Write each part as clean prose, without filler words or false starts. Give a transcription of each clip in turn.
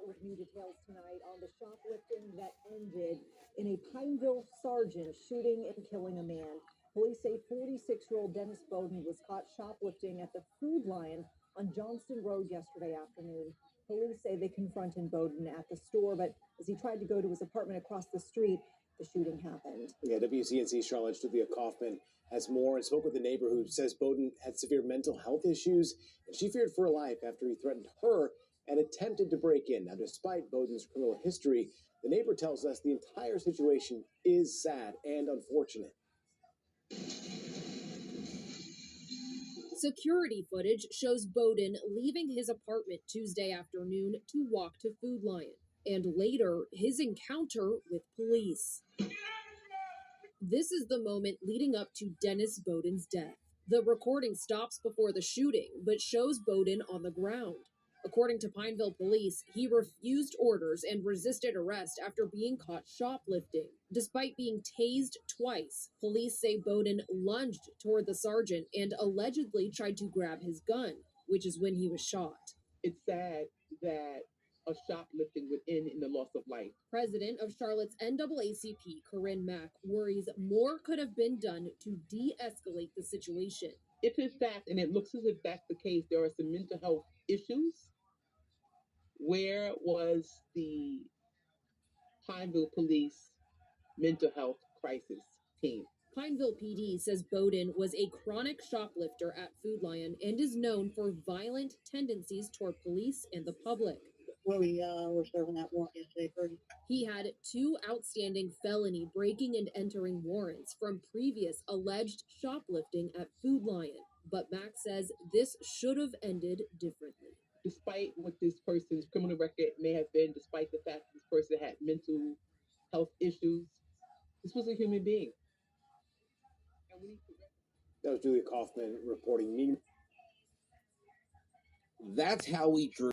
with new details tonight on the shoplifting that ended in a Pineville sergeant shooting and killing a man. Police say 46-year-old Dennis Bowden was caught shoplifting at the Food Lion on Johnston Road yesterday afternoon. Police say they confronted Bowden at the store, but as he tried to go to his apartment across the street, the shooting happened. Yeah, WCNC Charlotte's Julia Kaufman has more and spoke with a neighbor who says Bowden had severe mental health issues, and she feared for her life after he threatened her and attempted to break in. Now, despite Bowden's criminal history, the neighbor tells us the entire situation is sad and unfortunate. Security footage shows Bowden leaving his apartment Tuesday afternoon to walk to Food Lion, and later his encounter with police. This is the moment leading up to Dennis Bowden's death. The recording stops before the shooting, but shows Bowden on the ground. According to Pineville police, he refused orders and resisted arrest after being caught shoplifting. Despite being tased twice, police say Bowden lunged toward the sergeant and allegedly tried to grab his gun, which is when he was shot. It's sad that a shoplifting would end in the loss of life. President of Charlotte's NAACP, Corinne Mack, worries more could have been done to de-escalate the situation. If in fact, and it looks as if that's the case, there are some mental health issues, where was the Pineville Police mental health crisis team? Pineville PD says Bowden was a chronic shoplifter at Food Lion and is known for violent tendencies toward police and the public. Well, we were serving that warrant yesterday. He had 2 outstanding felony breaking and entering warrants from previous alleged shoplifting at Food Lion. But Max says this should have ended differently. Despite what this person's criminal record may have been, despite the fact this person had mental health issues, this was a human being. And we need to... That was Julia Kaufman reporting. That's how we drew.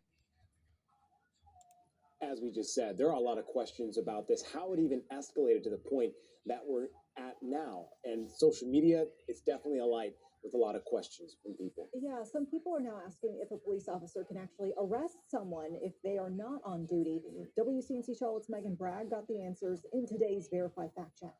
As we just said, there are a lot of questions about this, how it even escalated to the point that we're at now. And social media, it's definitely alight with a lot of questions from people. Yeah, some people are now asking if a police officer can actually arrest someone if they are not on duty. WCNC Charlotte's Megan Bragg got the answers in today's Verify Fact Check.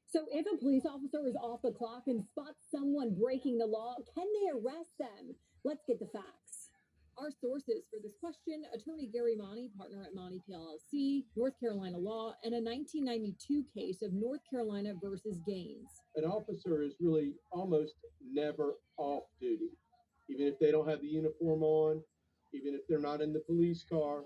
So if a police officer is off the clock and spots someone breaking the law, can they arrest them? Let's get the facts. Our sources for this question: attorney Gary Monty, partner at Monty PLLC, North Carolina Law, and a 1992 case of North Carolina versus Gaines. An officer is really almost never off duty. Even if they don't have the uniform on, even if they're not in the police car,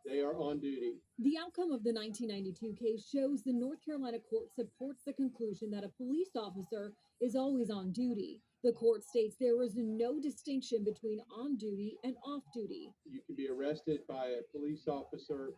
they are on duty. The outcome of the 1992 case shows the North Carolina court supports the conclusion that a police officer is always on duty. The court states there is no distinction between on duty and off duty. You can be arrested by a police officer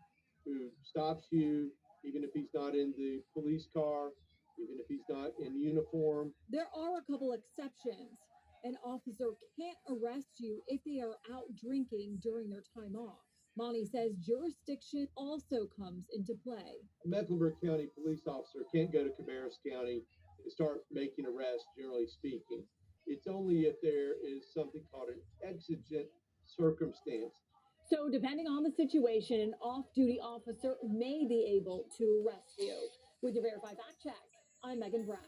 who stops you, even if he's not in the police car, even if he's not in uniform. There are a couple exceptions. An officer can't arrest you if they are out drinking during their time off. Monty says jurisdiction also comes into play. A Mecklenburg County police officer can't go to Cabarrus County and start making arrests, generally speaking. It's only if there is something called an exigent circumstance. So depending on the situation, an off-duty officer may be able to arrest you. With your Verify Fact Check, I'm Megan Bragg.